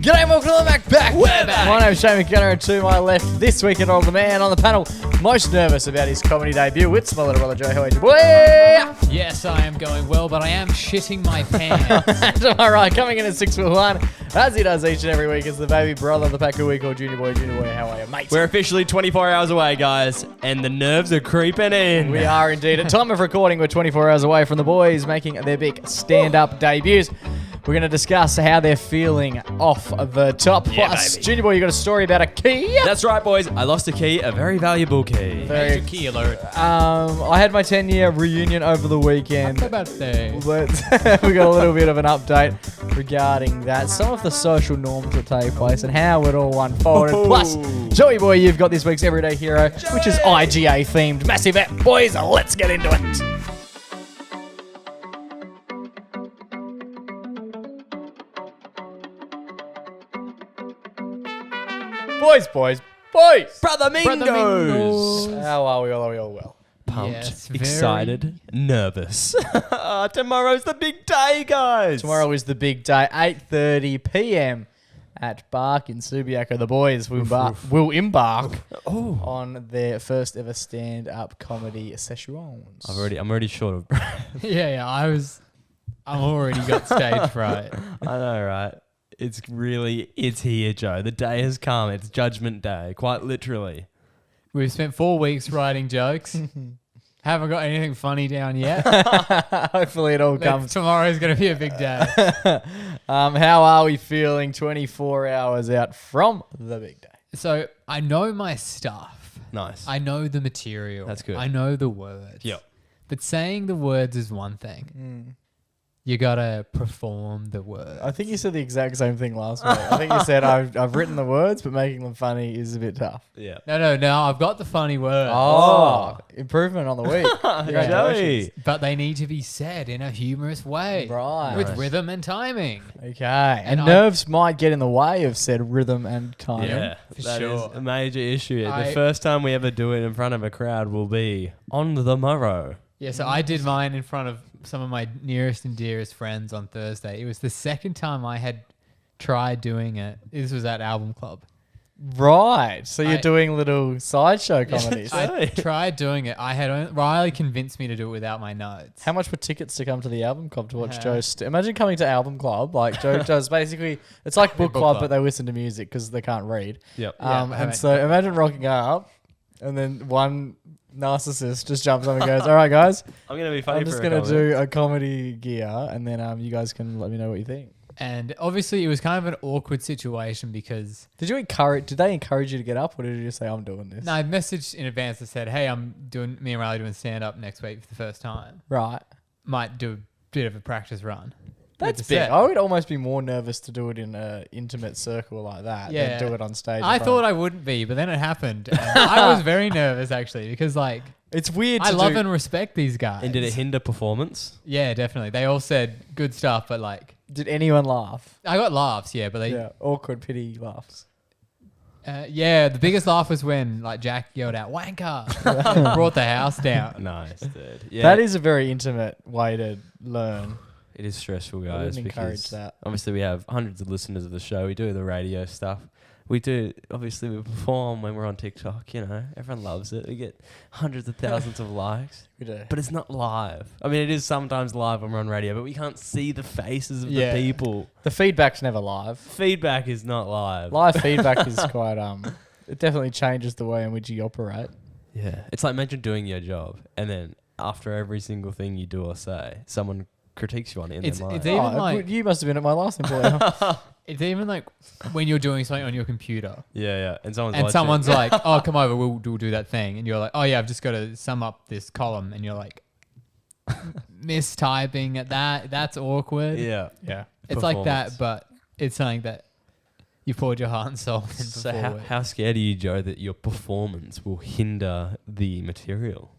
G'day and welcome to the MacPack. We're back. My name's Shane McKenna, and to my left this week and all the man on the panel most nervous about his comedy debut. It's my little brother Joe. How are you, boy? Yes, I am going well, but I am shitting my pants. Alright, coming in at 6'1", as he does each and every week, is the baby brother of the pack of week called Junior Boy. Junior Boy, how are you, mate? We're officially 24 hours away, guys, and the nerves are creeping in. We are indeed. At time of recording, we're 24 hours away from the boys making their big stand-up debuts. We're going to discuss how they're feeling off the top. Yeah, Plus, baby. Junior Boy, you got a story about a key? That's right, boys. I lost a key, a very valuable key. Very- Major key alert. I had my 10-year reunion over the weekend. Happy birthday. But we got a little bit of an update regarding that, some of the social norms that take place and how it all unfolded. Ooh. Plus, Joey Boy, you've got this week's Everyday Hero, which is IGA themed. Massive app. Boys, let's get into it. Boys. Brother Mingos. How are we all? Are we all well? Pumped, Yes, very- excited, nervous. Tomorrow's the big day, guys. Tomorrow is the big day, 8:30 p.m. at Bark in Subiaco. The boys will embark on their first ever stand-up comedy sessions. I'm already short of breath. Yeah, I'm already got stage fright. I know, right? It's here, Joe. The day has come. It's Judgment Day, quite literally. We've spent 4 weeks writing jokes. Haven't got anything funny down yet. Hopefully it all comes. Tomorrow's going to be a big day. How are we feeling 24 hours out from the big day? So I know my stuff. Nice. I know the material. That's good. I know the words. Yep. But saying the words is one thing. You got to perform the words. I think you said the exact same thing last week. I think you said I've written the words, but making them funny is a bit tough. Yeah. No, I've got the funny words. Oh, improvement on the week. Joey. But they need to be said in a humorous way. Right. With rhythm and timing. Okay. And And nerves might get in the way of said rhythm and timing. Yeah, For that sure. is a major issue. The I- first time we ever do it in front of a crowd will be on the morrow. Yeah, so I did mine in front of some of my nearest and dearest friends on Thursday. It was the second time I had tried doing it. This was at Album Club. Right. So you're I- doing little sideshow comedies. I tried doing it. Riley convinced me to do it without my notes. How much were tickets to come to the album club to watch Yeah. Joe? Imagine coming to album club. Like Joe does basically, it's like book Book club, club. but they listen to music because they can't read. Yep. Yeah, And right. so imagine rocking up and then one narcissist just jumps up and goes, all right, guys, I'm going to be funny I'm just for a going to comment. do a comedy gear and then you guys can let me know what you think. And obviously it was kind of an awkward situation because Did they encourage you to get up or did you just say, I'm doing this? no, I messaged in advance that said, hey, me and Riley doing stand-up next week for the first time. Right. Might do a bit of a practice run. That's with the big. set. I would almost be more nervous to do it in an intimate circle like that Yeah. than do it on stage. I thought I wouldn't be, but then it happened. And I was very nervous actually because like it's weird. I to love do. and respect these guys. And did it hinder performance? Yeah, definitely. They all said good stuff, but like Did anyone laugh? I got laughs, yeah, but they Yeah, awkward pity laughs. the biggest laugh was when like Jack yelled out wanker. It brought the house down. Nice, dude. Yeah, That is a very intimate way to learn. it is stressful, guys. I wouldn't encourage because that. Obviously, we have hundreds of listeners of the show. We do the radio stuff. We perform when we're on TikTok, everyone loves it. We get hundreds of thousands of likes, We do. but it's not live. I mean, it is sometimes live when we're on radio, but we can't see the faces of Yeah. the people. The feedback's never live. Feedback is not live. Live feedback is quite it definitely changes the way in which you operate. Yeah. It's like imagine doing your job and then after every single thing you do or say, someone critiques you on it in It's their mind. even like you must have been at my last employer. it's even like when you're doing something on your computer Yeah. And someone's and watching. someone's like, "Oh, come over, we'll do that thing," and you're like, "Oh yeah, I've just got to sum up this column," and you're like, mistyping at that. That's awkward. Yeah. Yeah. It's like that, Performance. but it's something that you poured your heart and soul in So before. how scared are you, Joe, that your performance will hinder the material?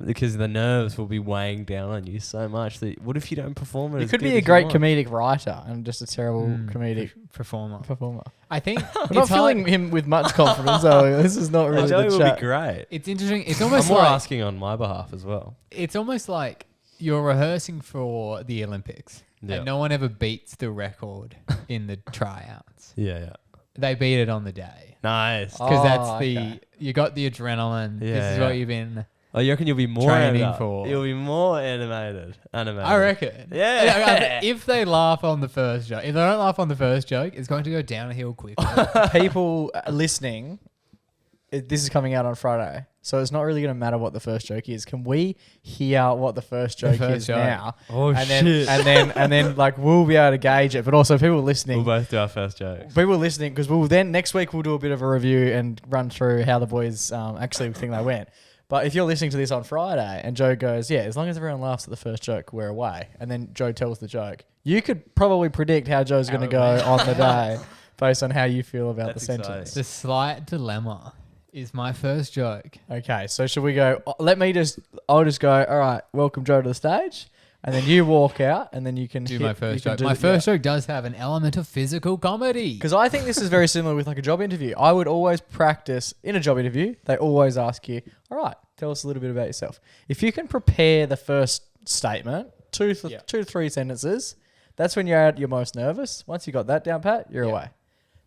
Because the nerves will be weighing down on you so much that what if you don't perform it? You as could good be a as you great want? comedic writer and just a terrible comedic performer. performer. I think I'm not feeling him with much confidence. So this is not really Joe the will chat. be great. It's interesting. It's I'm almost more like asking on my behalf as well. it's almost like you're rehearsing for the Olympics. Yeah. And no one ever beats the record in the tryouts. Yeah. They beat it on the day. Nice. Because that's okay. you got the adrenaline. Yeah, This is yeah. what you've been Oh, you reckon you'll be more training animated? for. You'll be more animated. I reckon. Yeah. If they laugh on the first joke, if they don't laugh on the first joke, it's going to go downhill quickly. People listening, this is coming out on Friday, so it's not really going to matter what the first joke is. Can we hear what the first joke is now? Oh, and shit. and then like we'll be able to gauge it. But also people listening, We'll both do our first jokes. people listening, because we'll then next week we'll do a bit of a review and run through how the boys actually think they went. But if you're listening to this on Friday and Joe goes, yeah, as long as everyone laughs at the first joke, we're away. And then Joe tells the joke, you could probably predict how Joe's going to go on the day based on how you feel about That's the sentence. The slight dilemma is my first joke. Okay, so should we go? I'll just go, all right, welcome Joe to the stage. And then you walk out and then you can Do my first joke. My first joke does have an element of physical comedy. Because I think this is very similar with like a job interview. I would always practice in a job interview. They always ask you, all right, tell us a little bit about yourself. If you can prepare the first statement, two to three sentences, that's when you're at your most nervous. Once you got that down pat, you're away.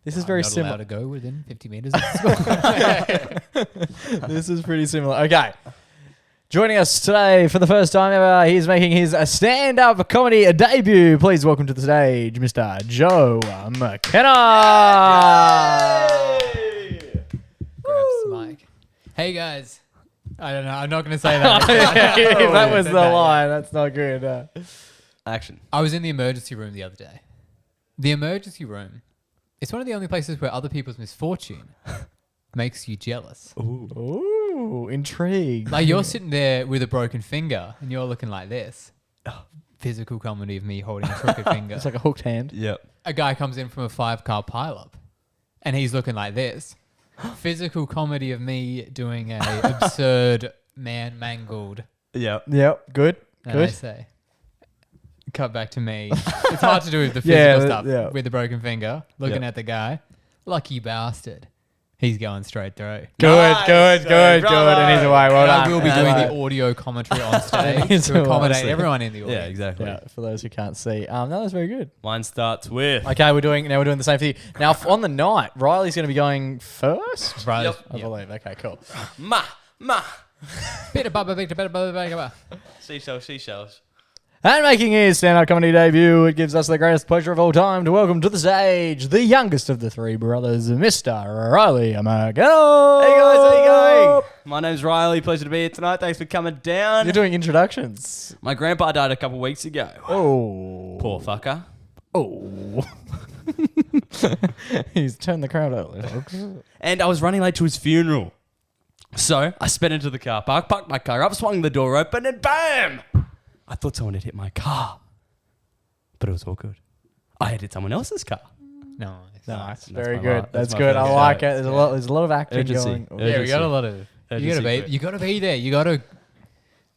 This is very not similar. allowed to go within 50 meters of the school. This is pretty similar. Okay. Joining us today for the first time ever, he's making his stand-up comedy debut. Please welcome to the stage, Mr. Joe McKenna. Grabs the mic. Hey guys. I don't know. I'm not going to say that. That was the line. That's not good. Action. I was in the emergency room the other day. The emergency room, it's one of the only places where other people's misfortune makes you jealous. Ooh, intrigued. Like you're sitting there with a broken finger and you're looking like this. Physical comedy of me holding a crooked finger. It's like a hooked hand. Yep. A guy comes in from a 5-car pileup and he's looking like this. Physical comedy of me doing a absurd man mangled. Yep. Yep. Good. And Good. I say, cut back to me. It's hard to do with the physical stuff yeah. with the broken finger. Looking at the guy. Lucky bastard. He's going straight through. Good. And he's away. Well And I done. will be doing the audio commentary on stage to accommodate everyone in the audience. Yeah, exactly. Yeah, for those who can't see. No, that's very good. Mine starts with. Okay, we're doing the same thing. Now, on the night, Riley's going to be going first, Right. Yep. I believe. Okay, cool. Ma. Seashells. And making his stand-up comedy debut, it gives us the greatest pleasure of all time to welcome to the stage the youngest of the three brothers, Mr. Riley McGill. Hey guys, how you going? My name's Riley. Pleasure to be here tonight. Thanks for coming down. You're doing introductions. My grandpa died a couple weeks ago. Oh. Poor fucker. Oh. He's turned the crowd out. And I was running late to his funeral. So I sped into the car park, parked my car up, swung the door open, and bam! I thought someone had hit my car. But it was all good. I had hit someone else's car. Nice. Nice. That's Very my good. part. That's my good. I favorite like joke. it. There's a lot of acting Urgency. going. Yeah, we got a lot of. Urgency You for it. gotta be there. You gotta.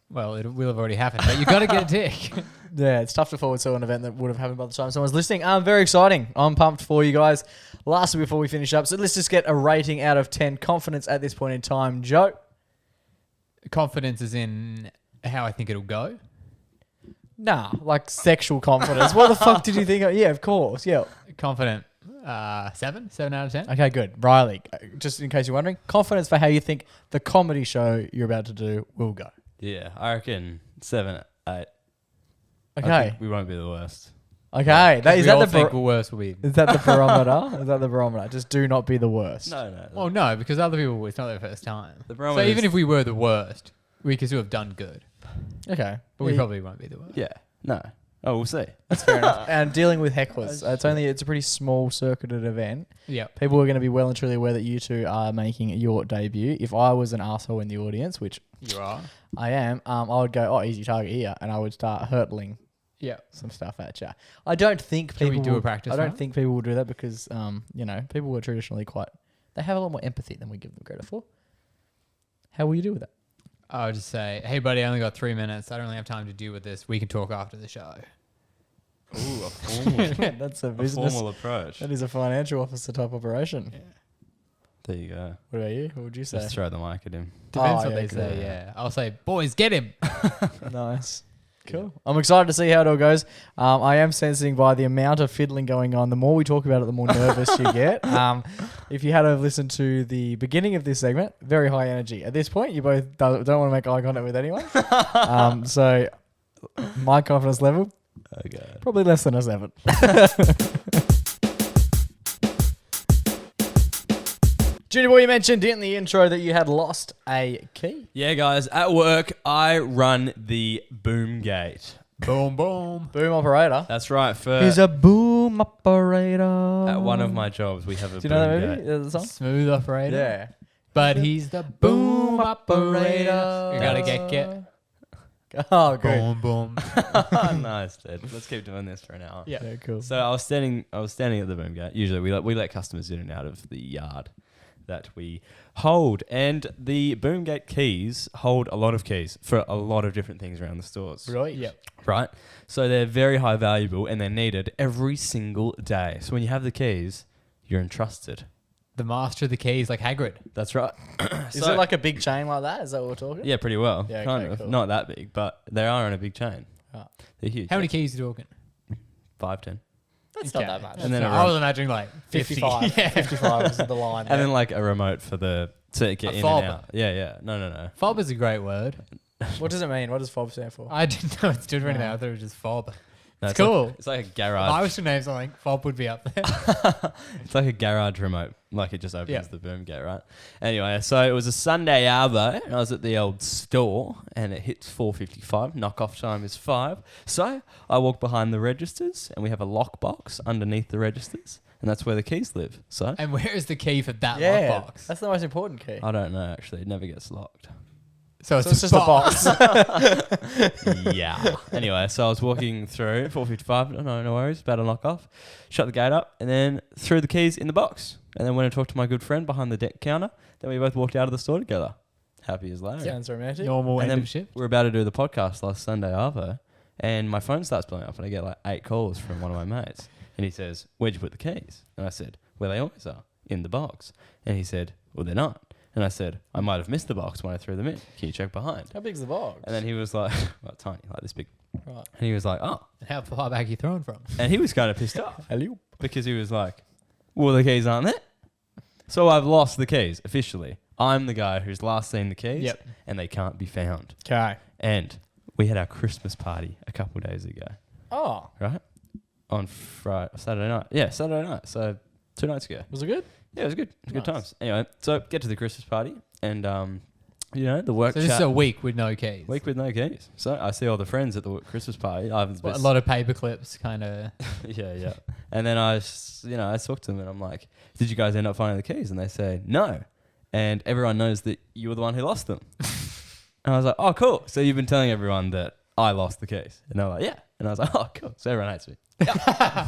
Well, it will have already happened, but you gotta get a tick. Yeah, it's tough to forward to an event that would have happened by the time someone's listening. Very exciting. I'm pumped for you guys. Lastly, before we finish up, so let's just get a rating out of 10. Confidence at this point in time, Joe. Confidence is in how I think it'll go. Nah, like sexual confidence. What the fuck did you think? Yeah, of course. Yeah. Confident. 7 out of 10. Okay, good. Riley, just in case you're wondering, confidence for how you think the comedy show you're about to do will go. Yeah, I reckon 7, 8. Okay. I think we won't be the worst. Okay. We all think the worst will be. Is that the barometer? Is that the barometer? Just do not be the worst. No. Well, no, because other people, it's not their first time. The So barometer even is- if we were the worst, we could still have done good. Okay. But we probably won't be the worst. Yeah. No. Oh, we'll see. That's fair enough. And dealing with hecklers. It's a pretty small circuited event. Yeah. People are going to be well and truly aware that you two are making your debut. If I was an asshole in the audience, which You are. I am, I would go, oh, easy target here, and I would start hurtling Yeah. some stuff at you. I don't think Should we people do a will- practice I don't run? think people will do that because, people were traditionally they have a lot more empathy than we give them credit for. How will you do with that? I would just say, hey, buddy, I only got 3 minutes. I don't really have time to deal with this. We can talk after the show. Ooh, a formal, That's a a business. formal approach. That is a financial officer type operation. Yeah. There you go. What about you? What would you say? Just throw the mic at him. Depends Oh, what yeah, they say, good. yeah. I'll say, boys, get him. Nice. Cool. I'm excited to see how it all goes. I am sensing by the amount of fiddling going on, the more we talk about it, the more nervous you get. If you had to listen to the beginning of this segment, very high energy. At this point, you both don't want to make eye contact with anyone. So my confidence level, probably less than a 7. Junior boy, you mentioned in the intro that you had lost a key. Yeah, guys. At work, I run the boom gate. Boom, boom. Boom operator. That's right. He's a boom operator. At one of my jobs, we have a Do you boom know that gate. movie? The song? Smooth operator. Yeah. But he's the boom operator. You gotta get. Oh, good. Boom, boom. Nice, dude. Let's keep doing this for an hour. Yeah, cool. So I was standing at the boom gate. Usually we let customers in and out of the yard that we hold, and the boom gate keys hold a lot of keys for a lot of different things around the stores. Right. Yep. Right? So they're very high valuable and they're needed every single day. So when you have the keys, you're entrusted. The master of the keys, like Hagrid. That's right. Is it like a big chain like that? Is that what we're talking? Yeah, pretty well. Yeah, kind okay, of. cool. Not that big, but they are on a big chain. Oh. They're huge. How many keys are you talking? 5, 10. That's Okay. not that much. And then I was imagining like 50. 55. Yeah. 55 is the line. And then like a remote for the to get A in fob. and out. Yeah. No. Fob is a great word. What does it mean? What does FOB stand for? I didn't know it stood for anything. I thought it was just fob. No, It's cool. It's like a If garage. I was to name something, fob would be up there. It's like a garage remote. Like it just opens Yeah. the boom gate, right? Anyway, so it was a Sunday arvo, and I was at the old store, and it hits 4:55. Knockoff time is 5. So I walk behind the registers, and we have a lockbox underneath the registers, and that's where the keys live. So And where is the key for that Yeah, lockbox? that's the most important key. I don't know, actually. It never gets locked. So So it's just a box. Yeah. Anyway, so I was walking through 4:55. No worries. About to knock off. Shut the gate up, and then threw the keys in the box. And then went and talked to my good friend behind the deck counter. Then we both walked out of the store together. Happy as Larry. Sounds romantic. Normal And end then of shift. we're about to do the podcast last Sunday arvo, and my phone starts blowing up, and I get like 8 calls from one of my mates. And he says, "Where'd you put the keys?" And I said, "Where they always are, in the box." And he said, "Well, they're not." And I said, "I might have missed the box when I threw them in. Can you check behind?" How big's the box? And then he was like, well, tiny, like this big. Right. And he was like, "Oh." And how far back are you throwing from? And he was kind of pissed off Hello. because he was like, "Well, the keys aren't there." So I've lost the keys officially. I'm the guy who's last seen the keys, Yep. and they can't be found. Okay. And we had our Christmas party a couple of days ago, Oh, right? On Saturday night. Yeah, Saturday night. So 2 nights ago. was it good? Yeah, it was good. It was good Nice. times. Anyway, so get to the Christmas party, and the work So this is chat a week with no keys. week with no keys. So I see all the friends at the Christmas party. Ivan's What, best. a lot of paper clips, kind of. Yeah. And then I talked to them, and I'm like, "Did you guys end up finding the keys?" And they say, "No." And everyone knows that you were the one who lost them. And I was like, "Oh, cool. So you've been telling everyone that I lost the keys?" And they're like, "Yeah." And I was like, "Oh, cool. So everyone hates me."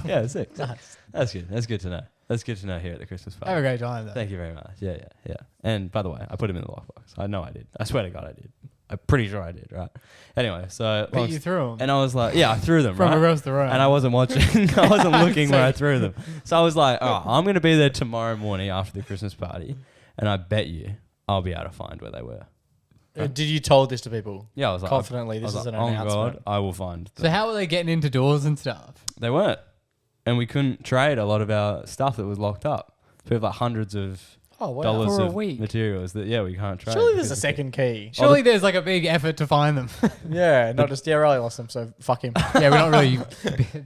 Yeah, sick. That's good. That's good to know. That's good to know here at the Christmas party. Have a great time, though. Thank you very much. Yeah. And by the way, I put him in the lockbox. I know I did. I swear to God I did. I'm pretty sure I did, right? Anyway, so... But you threw them and I was like, yeah, I threw them, from right? across the room. And I wasn't watching. I wasn't looking where I threw them. So I was like, oh, I'm going to be there tomorrow morning after the Christmas party, and I bet you I'll be able to find where they were. Did you told this to people? Yeah, I was like... Confidently, I this was is like, an oh announcement. God, I will find them. So how were they getting into doors and stuff? They weren't. And we couldn't trade a lot of our stuff that was locked up. So we have like hundreds of Oh, wow. dollars For a of week. materials that, we can't trade. Surely there's a because- second key. Surely there's like a big effort to find them. Yeah, not just, Riley lost them, so fuck him. Yeah, we're not really.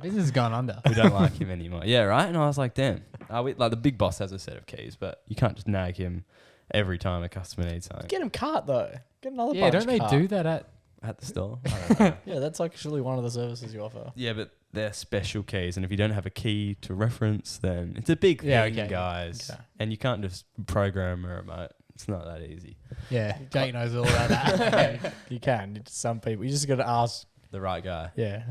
Business has gone under. We don't like him anymore. Yeah, right? And I was like, damn. Like the big boss has a set of keys, but you can't just nag him every time a customer needs something Get him cart, though. Get another Yeah, bunch don't they cart. do that at? at the store. I don't know. Yeah, that's actually one of the services you offer. Yeah, but they're special keys, and if you don't have a key to reference, then it's a big thing, Yeah, okay. guys. Okay. And you can't just program a remote. It's not that easy. Yeah, Jake knows all about that. You can. It's some people. You just got to ask. The right guy. Yeah.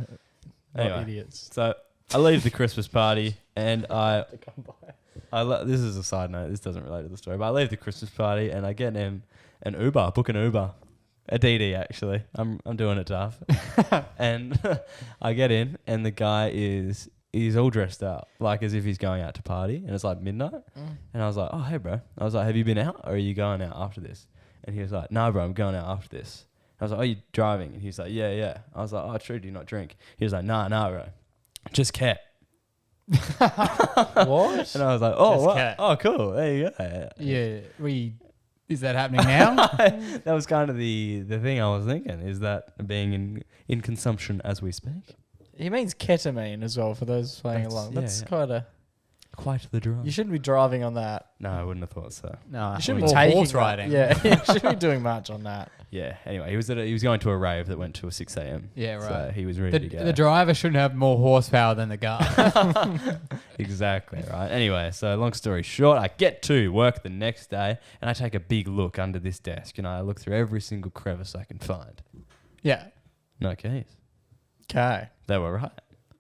Not Anyway. idiots. So I leave the Christmas party, and To come by. this is a side note. This doesn't relate to the story, but I leave the Christmas party, and I get an Uber, book an Uber. A DD, actually. I'm doing it tough. And I get in, and the guy he's all dressed up, like as if he's going out to party, and it's like midnight. And I was like, oh, hey, bro. I was like, have you been out, or are you going out after this? And he was like, no, bro, I'm going out after this. I was like, "Oh, you driving?" And he's like, "Yeah, yeah." I was like, "Oh, true. Do you not drink?" He was like, "Nah, bro. Just cat." What? And I was like, "Oh, Just what? cat. Oh, cool. There you go." Yeah. Is that happening now? That was kind of the thing I was thinking, is that being in consumption as we speak. He means ketamine as well for those playing That's- along. yeah, That's yeah. kind of. Quite the drug. You shouldn't be driving on that. No, I wouldn't have thought so. No, You shouldn't more be taking horse that. riding. Yeah, you shouldn't be doing much on that. Yeah. Anyway, he was going to a rave that went to a 6 a.m. Yeah, right. So he was ready to go. The driver shouldn't have more horsepower than the guy. Exactly, right? Anyway, so long story short, I get to work the next day and I take a big look under this desk and I look through every single crevice I can find. Yeah. No keys. Okay. They were right.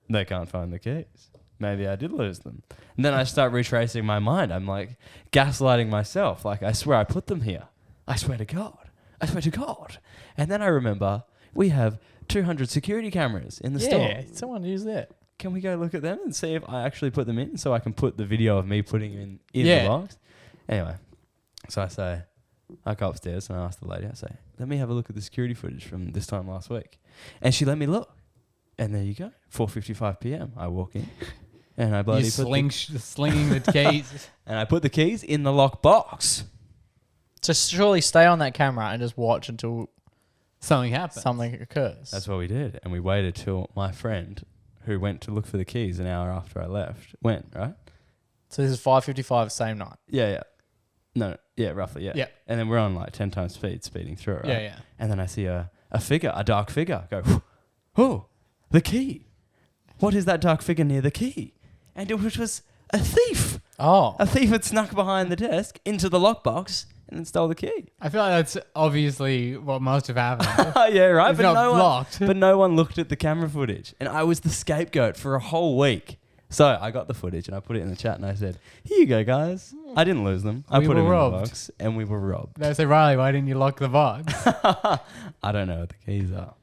They can't find the keys. Maybe I did lose them. And then I start retracing my mind. I'm like gaslighting myself. Like, I swear I put them here. I swear to God. I swear to God. And then I remember we have 200 security cameras in the store. Yeah, someone use that. Can we go look at them and see if I actually put them in so I can put the video of me putting in Yeah. the box? Anyway, so I go upstairs and I ask the lady, I say, let me have a look at the security footage from this time last week. And she let me look. And there you go. 4:55 p.m. I walk in and I bloody You're put slinging the keys. and I put the keys in the lock box. So surely stay on that camera and just watch until Something happens. something occurs. That's what we did. And we waited till my friend, who went to look for the keys an hour after I left, went, right? So this is 5:55 same night. Yeah. No, yeah, roughly, yeah. Yeah. And then we're on like 10 times speed, speeding through it, right? Yeah. And then I see a figure, a dark figure, go, oh, the key. What is that dark figure near the key? And it was a thief. Oh. A thief had snuck behind the desk into the lockbox and then stole the key. I feel like that's obviously what must have happened. Yeah, right. It's not blocked. But no one looked at the camera footage, and I was the scapegoat for a whole week. So I got the footage and I put it in the chat and I said, "Here you go, guys. I didn't lose them. I We put were them in robbed." the box, and we were robbed." They say, Riley, why didn't you lock the box? I don't know what the keys are.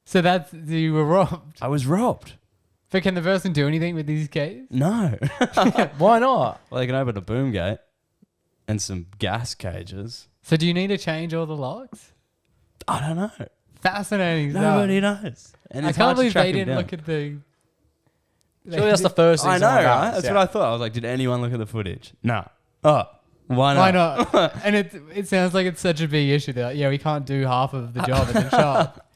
So you were robbed. I was robbed. But can the person do anything with these keys? No. Why not? Well, they can open a boom gate and some gas cages. So do you need to change all the locks? I don't know. Fascinating stuff. Nobody knows. And I it's can't hard to believe track they them didn't down. look at the... Surely that's the first thing. I know, someone right? does, That's yeah. what I thought. I was like, did anyone look at the footage? No. Oh, why not? Why not? And it sounds like it's such a big issue. They're like, yeah, we can't do half of the job in the shop.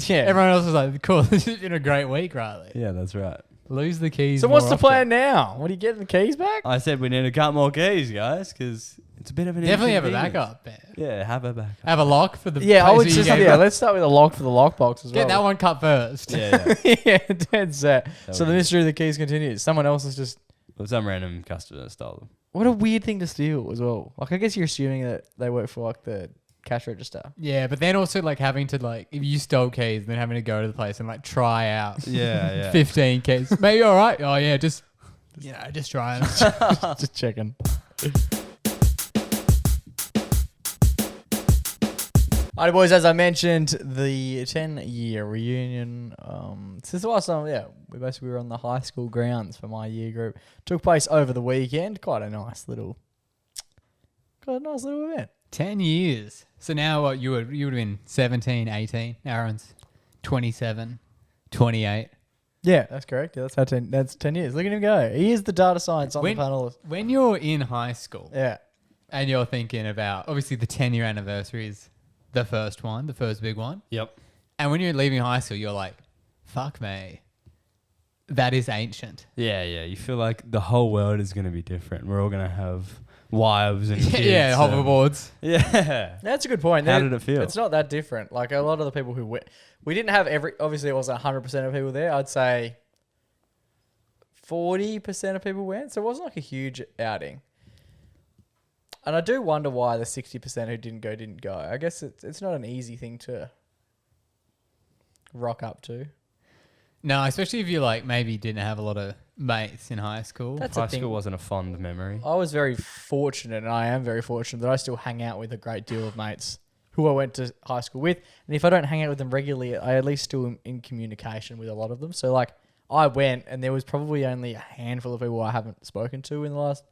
Yeah. Everyone else is like, cool, this has been a great week, Riley. Yeah, that's right. Lose the keys. So what's more the often. plan now? What are you getting the keys back? I said we need a couple more keys, guys, because it's a bit of an Definitely have a inconvenience. backup. Man. Yeah, have a backup. Have a lock for the Yeah, I place would that you just gave yeah. up. Let's start with a lock for the lockbox as Get that well. one cut first. Yeah, yeah. Yeah, dead set. That So would the be- mystery of the keys continues. Someone else is just. Well, some random customer stole them. What a weird thing to steal as well. Like I guess you're assuming that they work for like the cash register. Yeah, but then also like having to like if you stole keys, then having to go to the place and like try out Yeah, yeah. 15 keys. Maybe all right. Oh yeah, just just trying. Just checking. Alright, boys. As I mentioned, the 10-year reunion. Since the last time, we basically were on the high school grounds for my year group. Took place over the weekend. Quite a nice little event. 10 years. So now what you would have been 17, 18. Aaron's 27, 28. Yeah, that's correct. Yeah, that's 10 years. Look at him go. He is the data science on the panel. When you're in high school Yeah. and you're thinking about obviously the 10-year anniversary is the first one, the first big one. Yep. And when you're leaving high school, you're like, fuck me. That is ancient. Yeah, yeah. You feel like the whole world is going to be different. We're all going to have wives and kids. Yeah, and- hoverboards. Yeah. That's a good point. How did it feel? It's not that different. Like a lot of the people who went, we didn't have obviously it wasn't 100% of people there. I'd say 40% of people went. So it wasn't like a huge outing. And I do wonder why the 60% who didn't go. I guess it's not an easy thing to rock up to. No, especially if you like maybe didn't have a lot of mates in high school. That's High a thing. school wasn't a fond memory. I was very fortunate, and I am very fortunate that I still hang out with a great deal of mates who I went to high school with. And if I don't hang out with them regularly, I at least still am in communication with a lot of them. So like I went, and there was probably only a handful of people I haven't spoken to in the last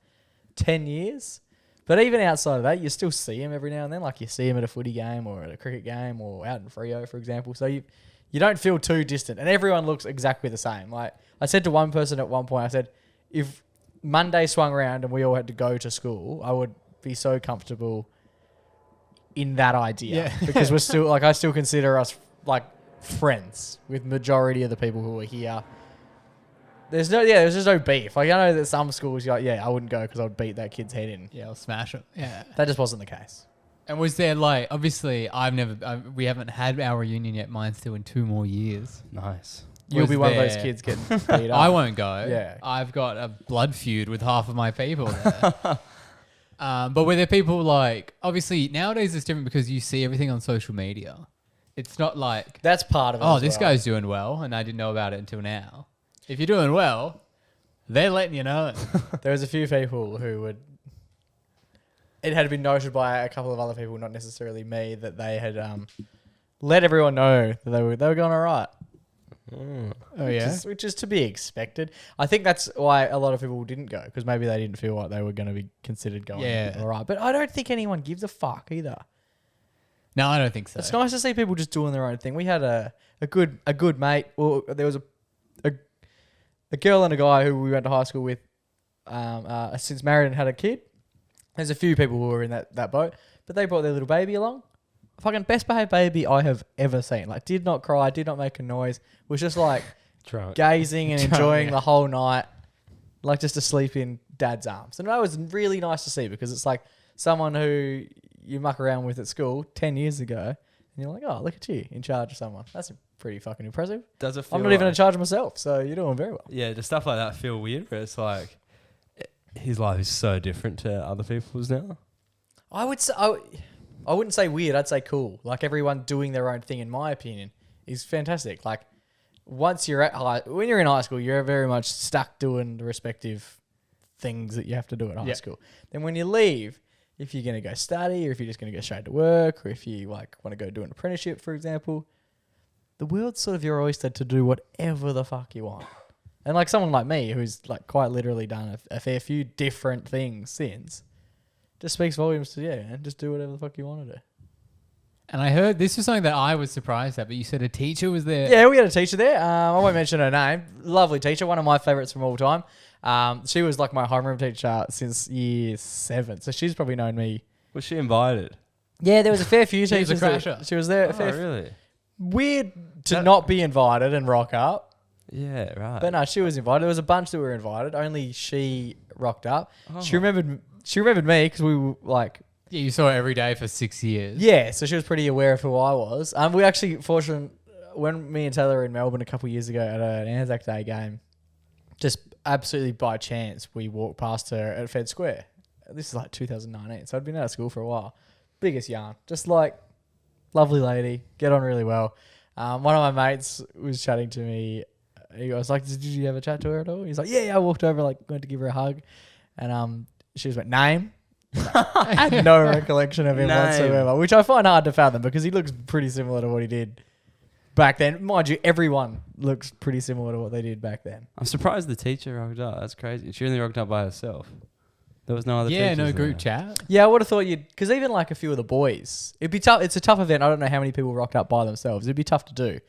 10 years. But even outside of that, you still see him every now and then. Like you see him at a footy game or at a cricket game or out in Freo, for example. So you don't feel too distant. And everyone looks exactly the same. Like I said to one person at one point, I said, if Monday swung around and we all had to go to school, I would be so comfortable in that idea. Yeah. Because we're still, like, I still consider us like friends with majority of the people who are here. There's just no beef. Like, I know that some schools, you're like, yeah, I wouldn't go because I would beat that kid's head in. Yeah, I'll smash it. Yeah. That just wasn't the case. And was there like, obviously, we haven't had our reunion yet. Mine's still in 2 more years. Nice. You'll Was be one of those there- kids getting beat up. I won't go. Yeah. I've got a blood feud with half of my people there. But were there people like, obviously nowadays it's different because you see everything on social media. It's not like, That's part of it. oh, as this well. guy's doing well and I didn't know about it until now. If you're doing well, they're letting you know. There was a few people who would. It had been noted by a couple of other people, not necessarily me, that they had let everyone know that they were going all right. Oh yeah. Which is to be expected. I think that's why a lot of people didn't go, because maybe they didn't feel like they were going to be considered going all right. But I don't think anyone gives a fuck either. No, I don't think so. It's nice to see people just doing their own thing. We had a good mate. Well, there was a girl and a guy who we went to high school with, since married and had a kid. There's a few people who were in that boat, but they brought their little baby along. Fucking best behaved baby I have ever seen. Like, did not cry, did not make a noise. Was just like Drunk. gazing and Drunk, enjoying yeah. the whole night, like just asleep in dad's arms. And that was really nice to see, because it's like someone who you muck around with at school 10 years ago, and you're like, oh, look at you in charge of someone. That's pretty fucking impressive. Does it feel I'm not even in charge of myself, so you're doing very well. Yeah, does stuff like that feel weird? Where it's like, his life is so different to other people's now? I would say, I wouldn't say weird. I'd say cool. Like, everyone doing their own thing, in my opinion, is fantastic. Like, once you're when you're in high school, you're very much stuck doing the respective things that you have to do at high school. Then when you leave, if you're going to go study, or if you're just going to go straight to work, or if you like want to go do an apprenticeship, for example, the world's sort of your oyster to do whatever the fuck you want. And like someone like me, who's like quite literally done a fair few different things since, just speaks volumes to, and just do whatever the fuck you want to do. And I heard this was something that I was surprised at, but you said a teacher was there. Yeah, we had a teacher there. I won't mention her name. Lovely teacher, one of my favourites from all time. She was like my homeroom teacher since year 7, so she's probably known me. Was she invited? Yeah, there was a fair few She was a teachers. crasher. She was there. Oh, really? Weird to not be invited and rock up. Yeah, right. But no, she was invited. There was a bunch that were invited. Only she rocked up. Oh. She remembered me because we were like, Yeah, you saw her every day for 6 years. yeah, so she was pretty aware of who I was. We actually, fortunately, when me and Taylor were in Melbourne a couple of years ago at an Anzac Day game, just absolutely by chance, we walked past her at Fed Square. This is like 2019, so I'd been out of school for a while. Biggest yarn. Just like, lovely lady, get on really well. One of my mates was chatting to me. He was like, did you have a chat to her at all? He's like, yeah, I walked over, like, went to give her a hug. And she just went, name? I had no recollection of him Name. whatsoever, which I find hard to fathom because he looks pretty similar to what he did back then. Mind you, everyone looks pretty similar to what they did back then. I'm surprised the teacher rocked up. That's crazy. She only rocked up by herself. There was no other Yeah, teachers no there. group chat. Yeah, I would have thought you'd, because even like a few of the boys, it'd be tough. It's a tough event. I don't know how many people rocked up by themselves. It'd be tough to do.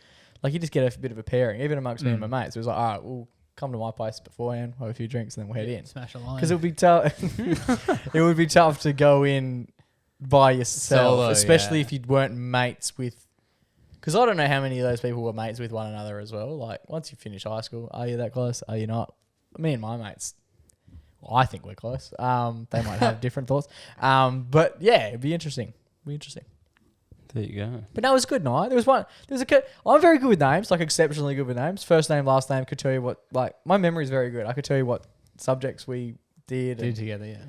Like, you just get a bit of a pairing, even amongst me and my mates. It was like, all right, we'll come to my place beforehand, have a few drinks, and then we'll head in. Smash a line. Because it would be tough. It would be tough to go in by yourself, Solo, especially yeah. if you weren't mates with. Because I don't know how many of those people were mates with one another as well. Like, once you finish high school, are you that close? Are you not? Me and my mates, well, I think we're close. They might have different thoughts. But yeah, it'd be interesting. There you go. But no, it was a good night. I'm very good with names, like exceptionally good with names. First name, last name, could tell you what, like, my memory is very good. I could tell you what subjects we did. Did together, yeah.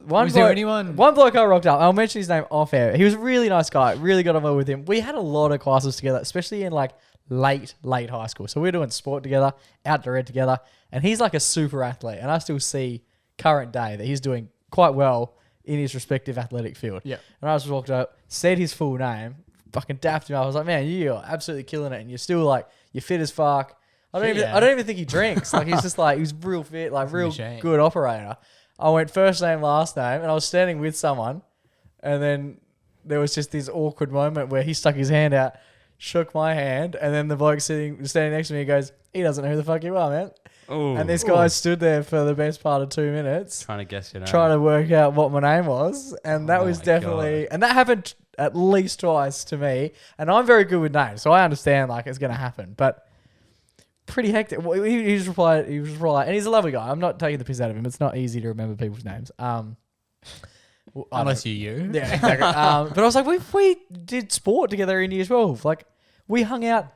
One Was bloke, there anyone- One bloke I rocked up. I'll mention his name off air. He was a really nice guy. Really got on well with him. We had a lot of classes together, especially in like late high school. So we were doing sport together, out to red together, and he's like a super athlete. And I still see current day that he's doing quite well in his respective athletic field. Yeah. And I just walked up, said his full name, fucking dapped him up. I was like, man, you're absolutely killing it, and you're still like, you're fit as fuck. I don't even think he drinks. Like, he's just like, he's real fit, like real machine. good operator. I went first name, last name, and I was standing with someone, and then there was just this awkward moment where he stuck his hand out, shook my hand, and then the bloke standing next to me goes, he doesn't know who the fuck you are, man. Ooh. And this guy stood there for the best part of 2 minutes Trying to guess your name. trying to work out what my name was. And that Oh was my definitely... God. And that happened at least twice to me. And I'm very good with names, so I understand like it's going to happen. But pretty hectic. Well, he just replied... And he's a lovely guy. I'm not taking the piss out of him. It's not easy to remember people's names. Well, Unless you're you. yeah, exactly. But I was like, we did sport together in year 12. Like, we hung out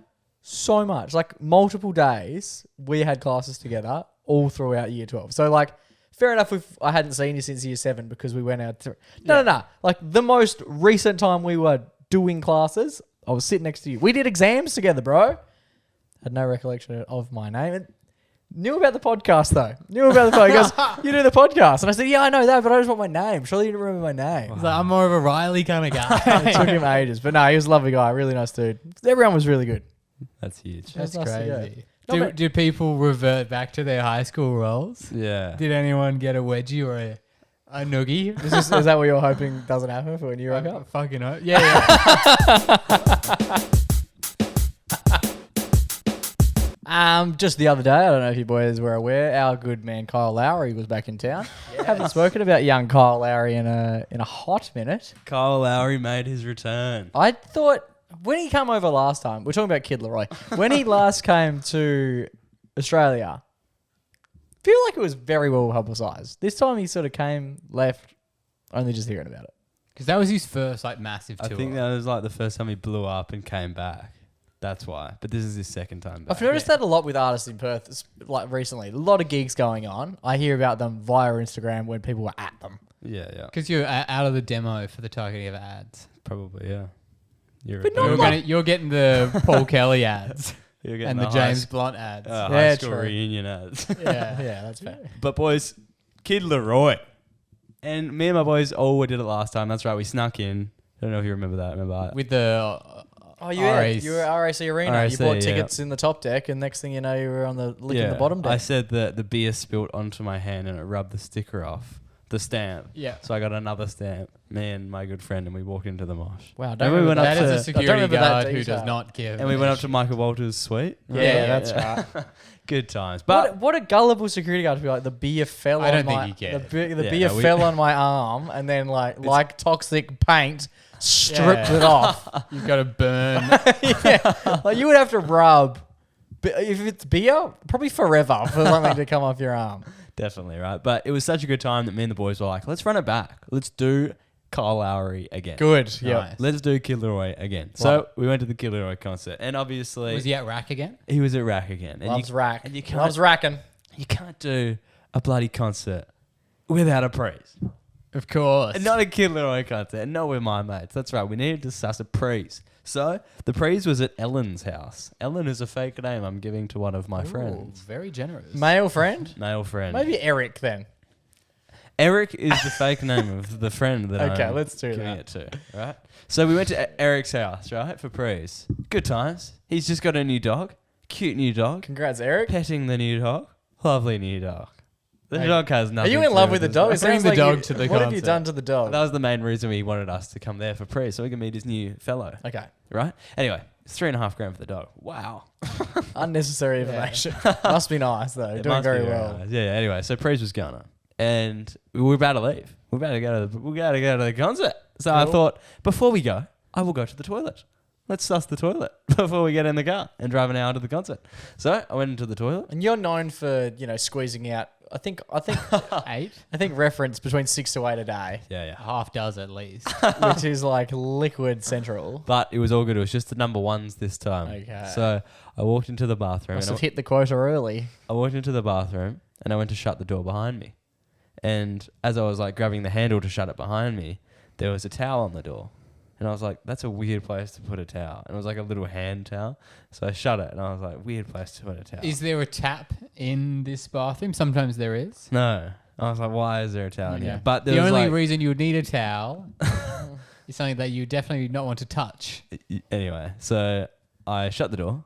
so much. Like, multiple days, we had classes together all throughout year 12. So, like, fair enough if I hadn't seen you since year 7 because we went out to... No. Like, the most recent time we were doing classes, I was sitting next to you. We did exams together, bro. Had no recollection of my name. And knew about the podcast, though. He goes, you do the podcast. And I said, yeah, I know that, but I just want my name. Surely you don't remember my name. He's like, I'm more of a Riley kind of guy. It took him ages. But no, he was a lovely guy. Really nice dude. Everyone was really good. That's huge. That's That's nice to crazy. No, but- Do people revert back to their high school roles? Yeah. Did anyone get a wedgie or a noogie? Is that what you're hoping doesn't happen for when you rock up? Fucking hope. Yeah. Just the other day, I don't know if you boys were aware, our good man Kyle Lowry was back in town. Haven't spoken about young Kyle Lowry in a hot minute. Kyle Lowry made his return. I thought when he came over last time, we're talking about Kid Leroy. When he last came to Australia, I feel like it was very well publicised. This time he sort of came, left, only just hearing about it. Because that was his first like massive I tour. think that was like the first time he blew up and came back. That's why. But this is his second time back. I've noticed that a lot with artists in Perth, like recently. A lot of gigs going on. I hear about them via Instagram when people were at them. Yeah. Because you're out of the demo for the targeting of ads. Probably, yeah. But not You're getting the Paul Kelly ads You're getting and the James Blunt ads. high Yeah, school true. reunion ads. Yeah, that's fair. But boys, Kid Leroy. And me and my boys all did it last time. That's right. We snuck in. I don't know if you remember that. With the Oh, you were RAC. at RAC Arena. You RAC, bought yeah. tickets in the top deck, and next thing you know, you were on the licking the bottom I deck. said that the beer spilt onto my hand and it rubbed the sticker off. The stamp. Yeah. So I got another stamp. Me and my good friend, and we walked into the mosh. Wow, And we went up That is to- a I don't security remember that guard who detail. does not give. And we went up to Michael Walters' suite. Yeah, that's right. Good times. But What a gullible security guard to be like, the beer fell I on don't my... think he cared. The Yeah, beer no, we- fell on my arm, and then like toxic paint, stripped Yeah. it off. You've got to burn. Yeah, like you would have to rub... If it's beer, probably forever for something to come off your arm. definitely, right? But it was such a good time that me and the boys were like, let's run it back. Let's do Kyle Lowry again. Good, yeah. Nice. Let's do Kid Leroy again. So we went to the Kid Leroy concert, and obviously Was he at Rack again? he was at Rack again. And Loves rack. and you can't- Loves racking. you can't do a bloody concert without a praise. Of course. And not a Kid Leroy concert. And not with my mates. That's right. We needed to suss a praise. So the praise was at Ellen's house. Ellen is a fake name I'm giving to one of my friends. Very generous. Male friend? Male friend. Maybe Eric then. Eric is the fake name of the friend that Okay, I'm let's do giving that. it to. Right? So we went to Eric's house, right, for praise. Good times. He's just got a new dog. Cute new dog. Congrats, Eric. Petting the new dog. Lovely new dog. The Hey, dog has Are nothing. you to in love do with the this. dog? It Bring sounds the like dog to the What have you concert. done to the dog? That was the main reason he wanted us to come there for praise, so we can meet his new fellow. Okay. Right? Anyway, it's $3.5 for the dog. Wow. Unnecessary information. Must be nice though. It Doing must be very well. nice. Yeah, anyway, so praise was going on. And we were about to leave. We were about to go to the concert. So I Cool. thought, before we go, I will go to the toilet. Let's suss the toilet before we get in the car and drive an hour to the concert. So I went into the toilet. And you're known for, squeezing out. I think 8? reference between 6 to 8 a day, Yeah. Half does at least. which is like liquid central. But it was all good. It was just the number ones this time. Okay. So I walked into the bathroom. Must And have hit the quota early. I walked into the bathroom and I went to shut the door behind me. And as I was like grabbing the handle to shut it behind me, there was a towel on the door. And I was like, that's a weird place to put a towel. And it was like a little hand towel. So I shut it and I was like, weird place to put a towel. Is there a tap in this bathroom? Sometimes there is. No. I was like, why is there a towel in here? Okay. But there the was only like, reason you would need a towel is something that you definitely not want to touch. anyway, so I shut the door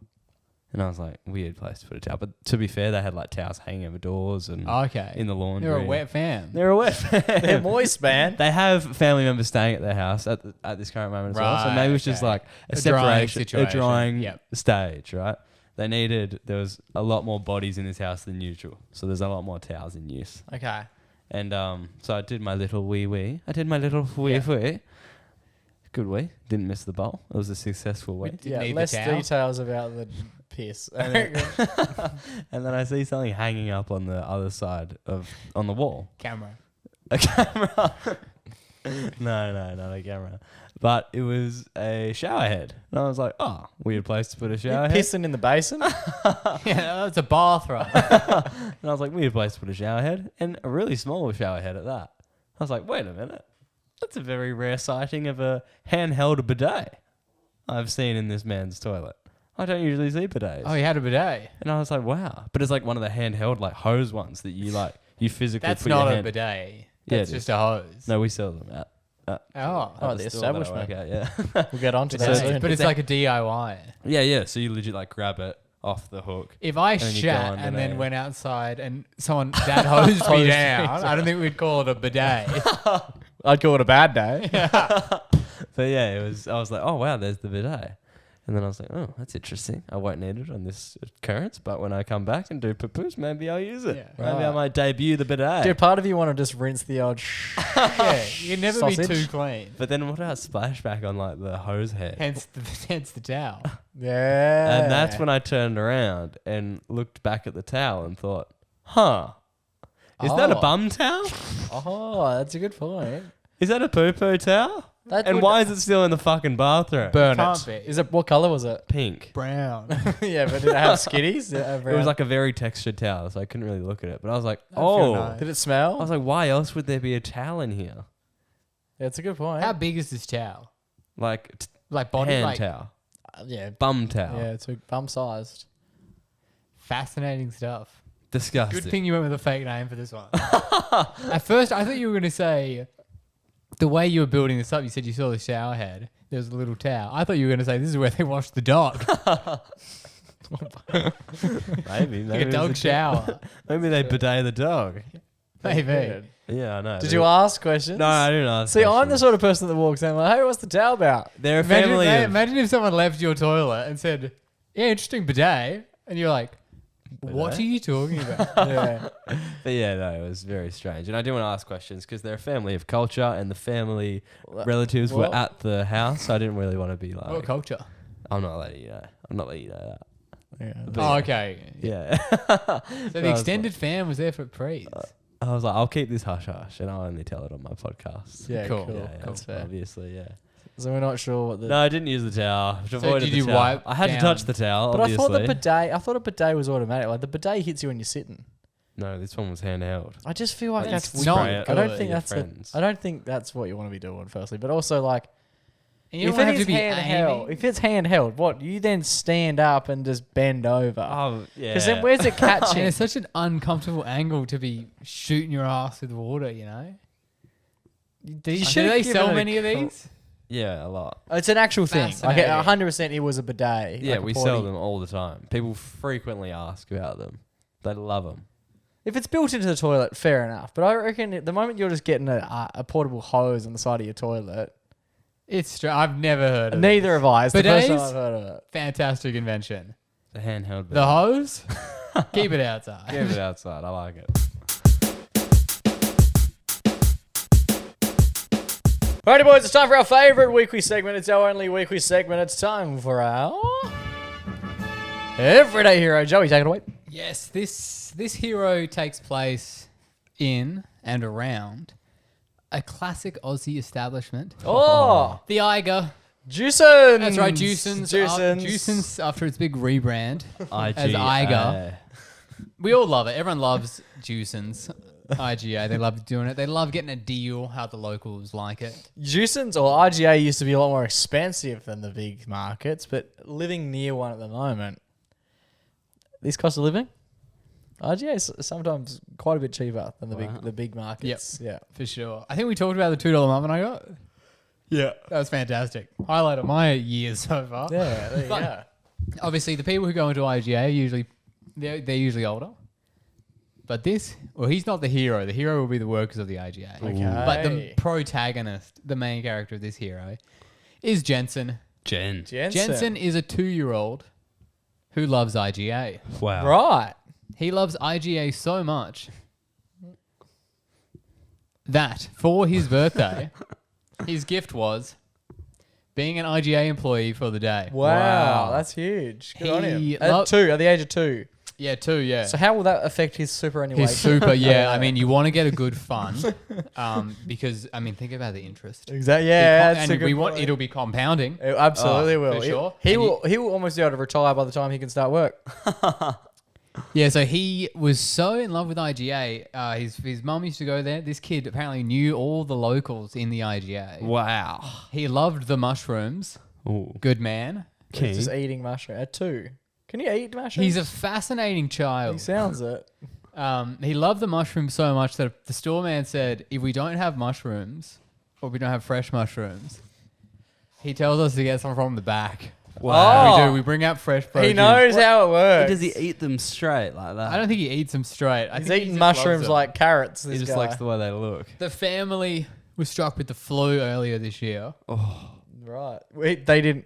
And I was like, weird place to put a towel. But to be fair, they had like towels hanging over doors and Okay. in the laundry. They're a wet fam. They're a wet fam. They're moist, man. They have family members staying at their house at this current moment as well. So Right, maybe it was just okay. like a drying separation, a situation. drying Yep. stage, right? There was a lot more bodies in this house than usual. So there's a lot more towels in use. Okay. And so I did my little wee. I did my little wee. Good wee. Didn't miss the bowl. It was a successful wee. Didn't Yeah, need the less towel. details about the piss. And then I see something hanging up on the other side on the wall. Camera. A camera. No, not a camera. But it was a shower head. And I was like, oh, weird place to put a shower head. Pissing in the basin? Yeah, that's a bathroom. And I was like, weird place to put a shower head. And a really small shower head at that. I was like, wait a minute. That's a very rare sighting of a handheld bidet I've seen in this man's toilet. I don't usually see bidets. Oh, he had a bidet. And I was like, wow. But it's like one of the handheld like hose ones that you physically That's put not your a hand. bidet. Yeah, That's it just a hose. No, we sell them at Oh, the store that I establishment. work at, yeah. We'll get on to but that it's, soon. but it's like a DIY. Yeah. So you legit like grab it off the hook. If I then you go shat under and then there. went outside and someone that hosed me down, I don't think we'd call it a bidet. I'd call it a bad day. But yeah, I was like, oh wow, there's the bidet. And then I was like, oh, that's interesting. I won't need it on this occurrence, but when I come back and do papoose, maybe I'll use it. Yeah. Maybe I Right. might debut the bidet. Dude, part of you want to just rinse the old Yeah, you can never be Sausage. too clean. But then what about splashback on like the hose head? Hence the towel. Yeah. And that's when I turned around and looked back at the towel and thought, huh, is that a Oh. bum towel? Oh, that's a good point. Is that a poo-poo towel? That And would- why is it still in the fucking bathroom? Burn Can't it. be. Is it what color was it? Pink. Brown. Yeah, but did it have skitties? Did it have It was like a very textured towel, so I couldn't really look at it. But I was like, feel oh. nice. Did it smell? I was like, why else would there be a towel in here? Yeah, it's a good point. How big is this towel? Like Like body, hand like towel, Yeah, bum towel. yeah, it's bum sized. fascinating stuff. Disgusting. Good thing you went with a fake name for this one. At first, I thought you were going to say the way you were building this up. You said you saw the shower head. There was a little towel. I thought you were going to say this is where they wash the dog, Maybe. like a dog shower. Maybe they bidet the dog. Maybe. Yeah, I know. Did you ask questions? No, I didn't ask. See, I'm the questions. sort of person that walks in like, hey, what's the towel about? They're a family of... Imagine if someone left your toilet and said, "Yeah, interesting bidet," and you're like, "What Bidet? are you talking about?" Yeah. But yeah, no, it was very strange. And I didn't want to ask questions because they're a family of culture and the family relatives well- were at the house. So I didn't really want to be What like, culture? I'm not letting you know. I'm not letting you know that. Yeah. But Oh, yeah. okay. Yeah. So I the was extended fam was there for praise. I was like, I'll keep this hush hush and I'll only tell it on my podcast. Yeah, Cool. cool. Yeah, That's fair. obviously, yeah. So we're not sure what the. No, I didn't use the towel. I avoided did the you towel. wipe I had to down? touch the towel, But obviously. I thought a bidet was automatic. Like the bidet hits you when you're sitting. No, this one was handheld. I just feel like That's that's not Spray it I don't with think your that's friends. I don't think that's what you want to be doing. Firstly, but also like And you if don't it have is to be handheld, aiming. if it's handheld, what you then stand up and just bend over. Oh, yeah. Because then where's it And catching? it's such an uncomfortable angle to be shooting your ass with water, you know? Do should've they given sell it a many of cool- these? Yeah, a lot. It's an actual thing. Like Fascinating. 100%, it was a bidet. Yeah, like a we potty. sell them all the time. People frequently ask about them. They love them. If it's built into the toilet, fair enough. But I reckon the moment you're just getting a portable hose on the side of your toilet, I've never heard of neither it. have I. It's the first time Bidets? I've heard of it. Fantastic invention. The handheld. The hose? Keep it outside. Give it outside. I like it. Alrighty, boys, it's time for our favourite weekly segment. It's our only weekly segment. It's time for our Everyday Hero. Joey, take it away. Yes, this hero takes place in and around a classic Aussie establishment. Oh, The Eiger. Juicin. That's right, Juicens. Juicins. Juicens after its big rebrand. IGA. Eiger. We all love it. Everyone loves Juicens. IGA. They love doing it. They love getting a deal, how the locals like it. Juicins or IGA used to be a lot more expensive than the big markets, but living near one at the moment, this cost of living, IGA is sometimes quite a bit cheaper than the big markets. Yeah. For sure. I think we talked about the $2 muffin I got. Yeah. That was fantastic. Highlight of my years so far. Yeah, there you But- go. Obviously, the people who go into IGA are usually they're usually older. But he's not the hero. The hero will be the workers of the IGA. Okay. But the protagonist, the main character of this hero, is Jenson. Jenson is a 2-year-old who loves IGA. Wow. Right. He loves IGA so much that for his birthday, his gift was being an IGA employee for the day. Wow. That's huge. Good on him. He At the age of 2. Yeah, 2, yeah. So how will that affect his superannuation? His super, yeah. I mean, you want to get a good fund because, I mean, think about the interest. Exactly. Yeah, and it'll be compounding. It absolutely will. For sure. He will almost be able to retire by the time he can start work. Yeah, so he was so in love with IGA. His mum used to go there. This kid apparently knew all the locals in the IGA. Wow. He loved the mushrooms. Ooh. Good man. King. Just eating mushroom at 2. Can you eat mushrooms? He's a fascinating child. He sounds it. He loved the mushrooms so much that the store man said, if we don't have mushrooms or we don't have fresh mushrooms, he tells us to get some from the back. Wow. We do. We bring out fresh produce. He knows how it works. Does he eat them straight like that? I don't think he eats them straight. He's eating mushrooms like carrots. He just likes the way they look. The family was struck with the flu earlier this year. Oh. Right. They didn't.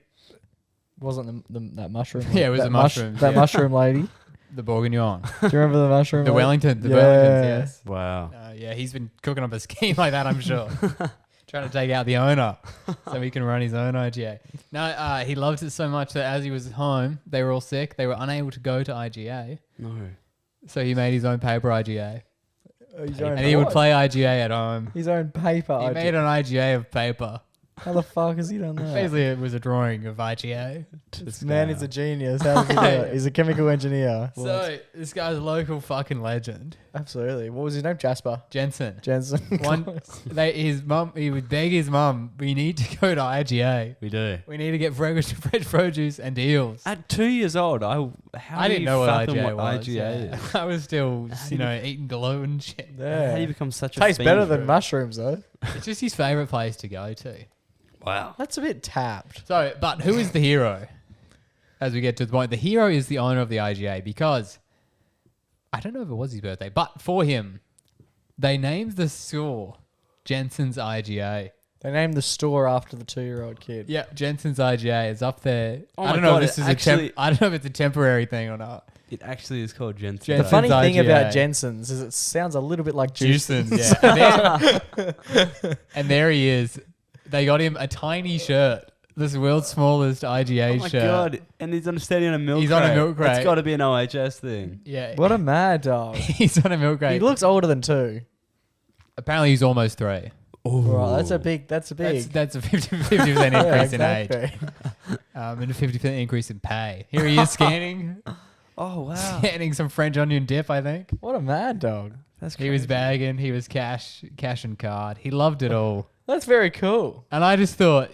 Wasn't that mushroom? Yeah, it was a mushroom. That mushroom lady. The Bourguignon. Do you remember the mushroom? The lady? Wellington. The Yeah. Wellingtons, yes. Wow. Yeah, he's been cooking up a scheme like that, I'm sure. Trying to take out the owner so he can run his own IGA. No, he loved it so much that as he was home, they were all sick. They were unable to go to IGA. No. So he made his own paper IGA. His own And he would what? play IGA at home. His own paper. He made an IGA of paper. How the fuck has he done that? Basically, it was a drawing of IGA. This man is a genius. How does he do it? He's a chemical engineer. So this guy's a local fucking legend. Absolutely. What was his name? Jasper. Jenson. Jenson. He would beg his mum, we need to go to IGA. We do. We need to get fresh produce and deals. At 2 years old, I didn't know what fathom IGA was. IGA Yeah. is? I was still, eating glue and shit. Yeah. How do you become such a Tastes fiend better for than it? mushrooms, though. It's just his favourite place to go to. Wow. That's a bit tapped. So, but who is the hero? As we get to the point, the hero is the owner of the IGA because I don't know if it was his birthday, but for him, they named the store Jenson's IGA. They named the store after the 2-year-old kid. Yeah, Jenson's IGA is up there. Oh I my don't know God, if this it is actually- I don't know if it's a temporary thing or not. It actually is called Jenson. Jenson. The funny thing IGA. about Jenson's is it sounds a little bit like Juicens, Juicens. yeah. And there he is. They got him a tiny shirt. This world's smallest IGA Oh my shirt. God. And he's standing on a milk He's crate. on a milk crate. That's got to be an OHS thing. Yeah. What a mad dog. He's on a milk crate. He looks older than 2. Apparently he's almost 3. Oh, Right, that's a big. That's That's a 50% Yeah, increase in exactly. age. And a 50% increase in pay. Here he is scanning. Oh, wow. Scanning some French onion dip, I think. What a mad dog. That's He was bagging. He was cash and card. He loved it all. That's very cool. And I just thought,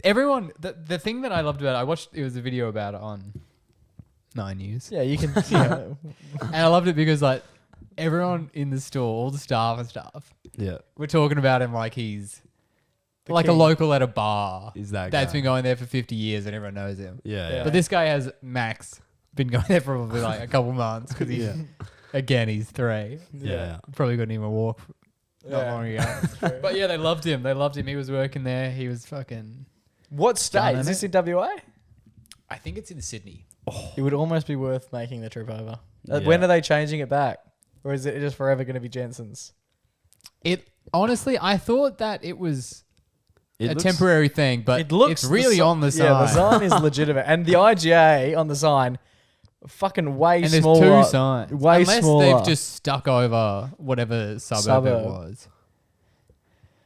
everyone, the thing that I loved about it, I watched, it was a video about it on 9 News. Yeah, you can. And I loved it because, everyone in the store, all the staff and stuff, Yeah. we're talking about him like he's The like a king. local at a bar. Is that That's guy. been going there for 50 years and everyone knows him. Yeah, Yeah. yeah. But this guy has max been going there for probably a couple months because he's, again, he's 3. Yeah. Probably couldn't even walk not Yeah. long ago. But yeah, they loved him. They loved him. He was working there. He was fucking... What state? Done, Is innit? this in WA? I think it's in Sydney. It would almost be worth making the trip over. Yeah. When are they changing it back? Or is it just forever going to be Jenson's? It honestly, I thought that it was It a looks- temporary thing, but It looks it's really on the sign. Yeah, the sign is legitimate. And the IGA on the sign, fucking way And there's smaller. 2 signs. Way Unless smaller. they've just stuck over whatever suburb it Suburb. was.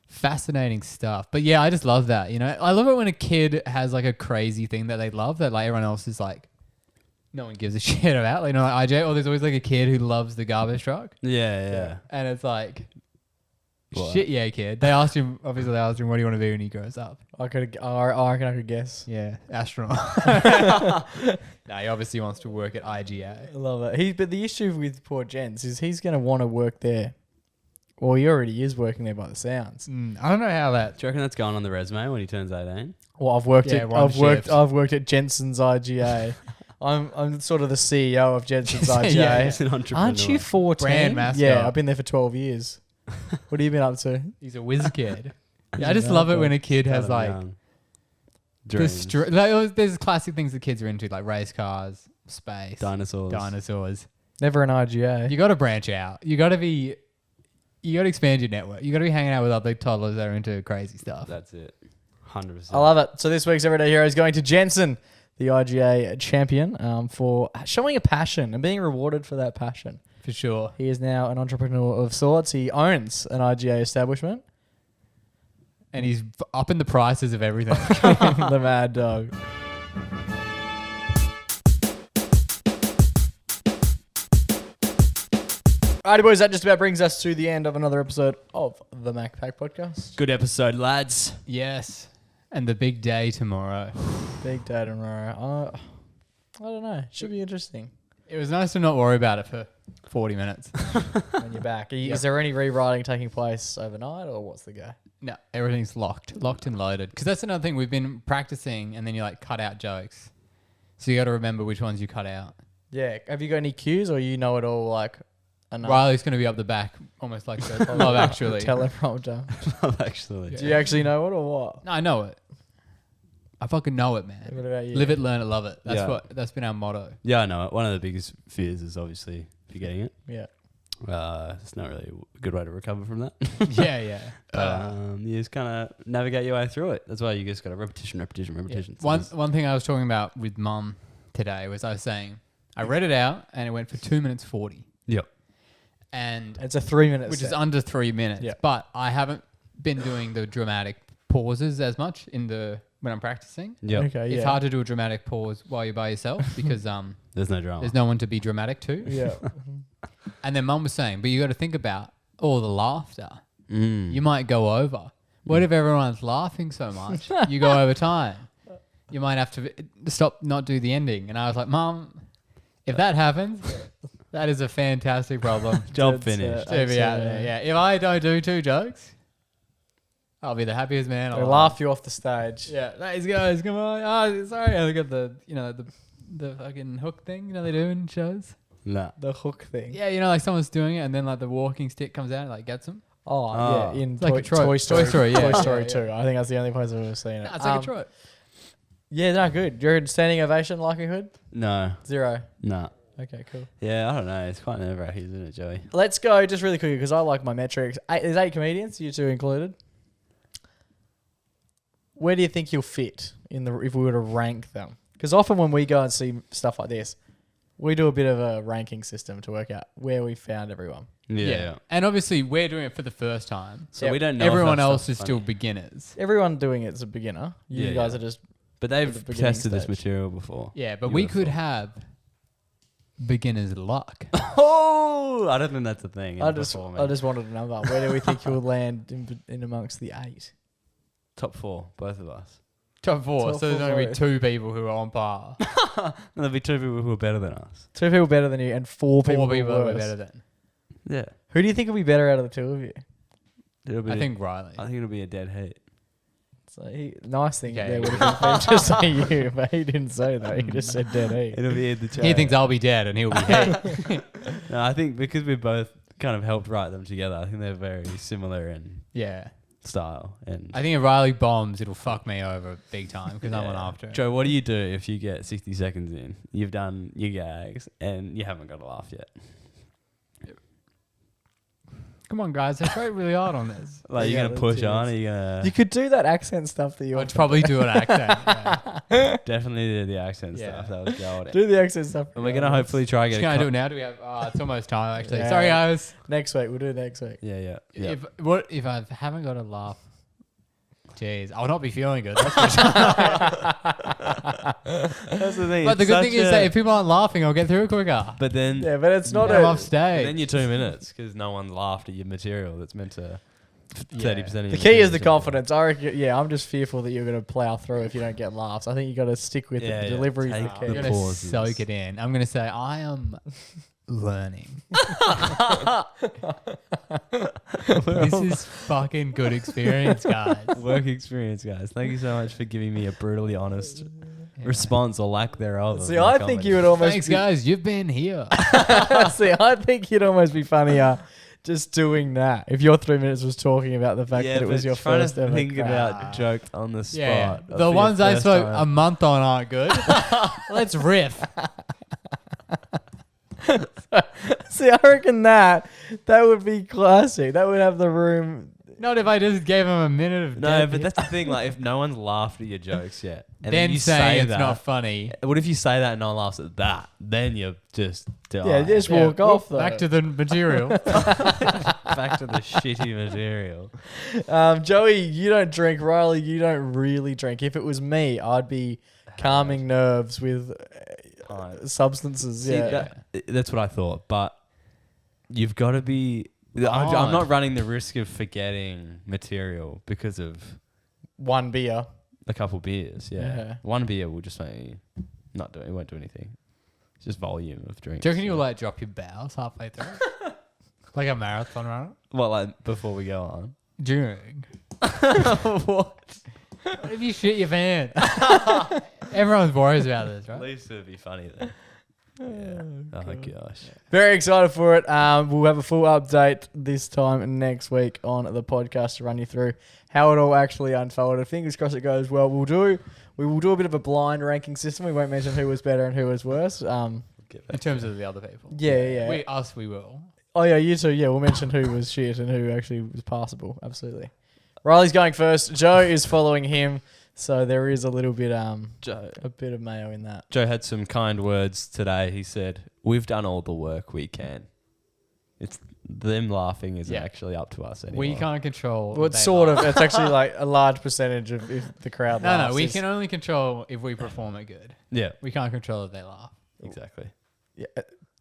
Fascinating stuff. But yeah, I just love that. I love it when a kid has a crazy thing that they love that everyone else is no one gives a shit about. Like IJ, or there's always a kid who loves the garbage truck. Yeah, yeah. And it's What? shit, yeah, kid. They asked him, what do you want to be when he grows up? I reckon I could guess. Yeah, astronaut. No, he obviously wants to work at IGA. I love it. But the issue with poor Jens is he's going to want to work there. Well, he already is working there by the sounds. I don't know how that. Do you reckon that's going on the resume when he turns 18? Well, I've worked Yeah, at one shift. I've worked at Jenson's IGA. I'm sort of the CEO of Jenson's IGA. Yeah, He's an entrepreneur. Aren't you 14? Brand mascot. Yeah, I've been there for 12 years. What have you been up to? He's a whiz kid. Yeah, I He's just an love it alpha. when a kid has Kind of like young. Dreams. there's classic things that kids are into, like race cars, space, Dinosaurs. Never an IGA. You got to branch out. You got to expand your network. You got to be hanging out with other toddlers that are into crazy stuff. That's it. 100%. I love it. So this week's Everyday Hero is going to Jenson, the IGA champion, for showing a passion and being rewarded for that passion. For sure. He is now an entrepreneur of sorts. He owns an IGA establishment. And he's upping the prices of everything. The mad dog. Alrighty, boys, that just about brings us to the end of another episode of the MacPack podcast. Good episode, lads. Yes. And the big day tomorrow. Big day tomorrow. I don't know. Should be interesting It was nice to not worry about it for 40 minutes. when you're back. Is there any rewriting taking place overnight, or what's the go? No, everything's locked and loaded. Because that's another thing we've been practicing, and then you like cut out jokes. So you got to remember which ones you cut out. Yeah. Have you got any cues, or you know it all like enough? Riley's going to be up the back, almost like the Love Actually. Teleprompter. Actually. Do you actually know it, or what? No, I know it. I fucking know it, man. What about you? Live it, learn it, love it. Yeah. That's been our motto. Yeah, I know it. One of the biggest fears is obviously forgetting it. Yeah. It's not really a good way to recover from that. Yeah. You just kind of navigate your way through it. That's why you just got to repetition. Yeah. So One thing I was talking about with Mum today was I was saying I read it out and it went for 2 minutes 40. Yep. And It's a 3 minute which set. is under 3 minutes. Yeah. But I haven't been doing the dramatic pauses as much when I'm practicing. Yep. Okay, yeah. It's hard to do a dramatic pause while you're by yourself because There's no drama. there's no one to be dramatic to. Yeah. And then Mum was saying, but you got to think about all the laughter. Mm. You might go over. What if everyone's laughing so much? You go over time. You might have to stop, not do the ending. And I was like, Mum, if that happens, that is a fantastic problem Job That's, finished. to be out there. Yeah. If I don't do 2 jokes, I'll be the happiest man. They alive. laugh you off the stage. Yeah, these guys, come on. Oh, sorry. I got the fucking hook thing, they do in shows. Nah. The hook thing. Yeah, like someone's doing it and then like the walking stick comes out and like gets them. Oh, Oh. yeah. In It's like a trope. Toy Story. Toy Story, yeah. Toy Story Yeah, 2. I think that's the only place I've ever seen it. No, it's like a trope. Yeah, no, good. You're in standing ovation likelihood? No. 0. Nah. Okay, cool. Yeah, I don't know. It's quite nerve-wracking, isn't it, Joey? Let's go just really quickly because I like my metrics. There's 8 comedians, you 2 included. Where do you think you'll fit if we were to rank them? Because often when we go and see stuff like this, we do a bit of a ranking system to work out where we found everyone. Yeah. And obviously we're doing it for the first time. So Yep. we don't know. if Everyone that else stuff's is still funny. beginners. Everyone doing it is a beginner. You Yeah, guys yeah. are just... But the they've beginning tested this stage. material before. Yeah, but You we would've could thought. have beginner's luck. Oh, I don't think that's a thing. I just wanted a number. Where do we think you'll land in amongst the 8? top 4, both of us. Top 4. Top So there's four, only be sorry. 2 people who are on par. And there'll be 2 people who are better than us. 2 people better than you and 4 people, 4 people who are who are worse. better than. Yeah. Who do you think will be better out of the 2 of you? I think Riley. I think it'll be a dead heat. So nice thing Yeah, there yeah. would have been to say you, but he didn't say that. He just said dead heat. It'll be in the chat. He thinks I'll be dead and he'll be dead. No, I think because we both kind of helped write them together, I think they're very similar in Yeah. style. And I think if Riley bombs, it'll fuck me over big time because I'm on after him. Joe, what do you do if you get 60 seconds in? You've done your gags and you haven't got a laugh yet. Come on, guys. I tried really hard on this. Like, Yeah, you're going to push that's on? it. Are you going You could do that accent stuff that you I'd probably do an accent. Yeah. to definitely do the accent Yeah. stuff? That was golden. do the accent stuff. And we're going to hopefully try and get Can a I do it now? Do we have? It's almost time actually. Yeah. Sorry, guys. Next week. We'll do it next week. Yeah. If I haven't got a laugh? Jeez, I'll not be feeling good. That's for sure. That's the thing. But the it's good thing such is a- that if people aren't laughing, I'll get through it quicker. But then, Yeah, but it's not I'm a... off stage. then you're 2 minutes because no one laughed at your material that's meant to 30% of your The key material is the confidence. I reckon, I'm just fearful that you're going to plow through if you don't get laughs. I think you got to stick with Yeah, it. yeah. Delivery is Take the I'm key. the going to pauses. soak it in. I'm going to say, I am learning. This is fucking good experience, guys. Work experience, guys. Thank you so much for giving me a brutally honest response or lack thereof. See, I think you would almost Thanks, guys. You've been here. See, I think you'd almost be funnier just doing that. If your 3 minutes was talking about the fact that it was your first ever think crack. about jokes on the spot. Yeah. for The your ones I first spoke time. a month on aren't good. Let's riff. See, I reckon that would be classic. That would have the room. Not if I just gave him a minute of No, dead but that's the thing. Like, if no one's laughed at your jokes yet, and then you saying say it's that, not funny. what if you say that and no one laughs at that? Then you just die. Yeah, just Yeah, walk off though. Back to the material. back to the shitty material. Joey, you don't drink. Riley, you don't really drink. If it was me, I'd be calming nerves with substances. See, Yeah. that's what I thought. But you've got to be. I'm not running the risk of forgetting material because of One beer. a couple beers. Yeah. Yeah. One beer will just make you not do it. It won't do anything. It's just volume of drinks. Do you reckon you'll like drop your bowels halfway through? Like a marathon runner? Well, like before we go on. During. What? What if you shit your pants? Everyone's worries about this, At right? least it would be funny then. Yeah. Oh gosh. Very excited for it. We'll have a full update this time next week on the podcast to run you through how it all actually unfolded. Fingers crossed it goes well. We will do a bit of a blind ranking system. We won't mention who was better and who was worse. In terms of the other people. Yeah. We will. Oh yeah, you two. Yeah, we'll mention who was shit and who actually was passable. Absolutely. Riley's going first. Joe is following him. So there is a little bit a bit of mayo in that. Joe had some kind words today. He said, "We've done all the work we can." It's them laughing isn't actually up to us anymore. We can't control. Well, it's sort of. It's actually like a large percentage of if the crowd laughs. No, we can only control if we perform it good. Yeah, We can't control if they laugh. exactly. Yeah,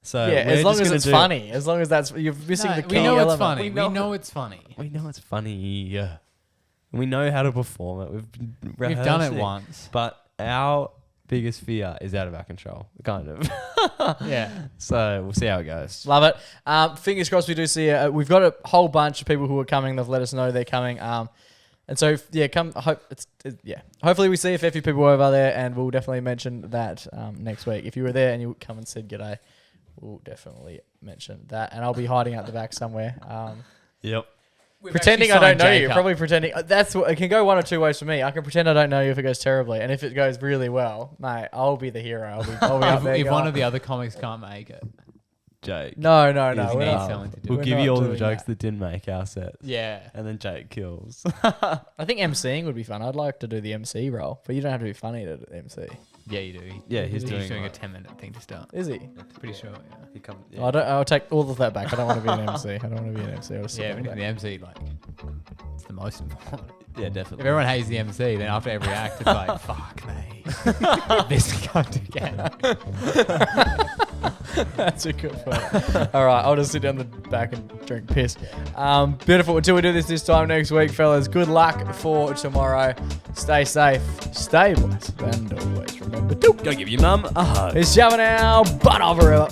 So yeah. we're As long just as gonna it's do- funny. As long as that's you're missing the key we know element. it's funny. We We know- know it's funny. We know it's funny. Yeah. We know how to perform it. We've done it rehearsed once. But our biggest fear is out of our control, kind of. Yeah. So we'll see how it goes. Love it. Fingers crossed we do see it. We've got a whole bunch of people who are coming. They've let us know they're coming. And so, come. Hopefully we see a fair few people over there, and we'll definitely mention that next week. If you were there and you come and said g'day, we'll definitely mention that. And I'll be hiding out the back somewhere. Yep. Pretending I don't know you. Probably pretending. That's what it can go one or two ways for me. I can pretend I don't know you if it goes terribly, and if it goes really well, mate, I'll be the hero. I'll be up there. If going, one of the other comics can't make it, Jake. No. is We're the- not. someone to do We'll We're give you not all the doing jokes that. that didn't make our sets. yeah. And then Jake kills. I think MCing would be fun. I'd like to do the MC role, but you don't have to be funny to MC. Yeah, you do. Yeah, he's doing a like- 10-minute thing to start. Is he? Pretty sure, yeah. I'll take all of that back. I don't want to be an MC. I don't want to be an MC. I'll just Yeah, sit but back. the MC, like, it's the most important. Yeah, If definitely. everyone hates the MC, then after every act, it's like, fuck me. This cunt again. That's a good point. All right, I'll just sit down the back and drink piss. Beautiful. Until we do this time next week, fellas, good luck for tomorrow. Stay safe, stay blessed, and always remember to Go give your mum a hug. it's shoving our butt over.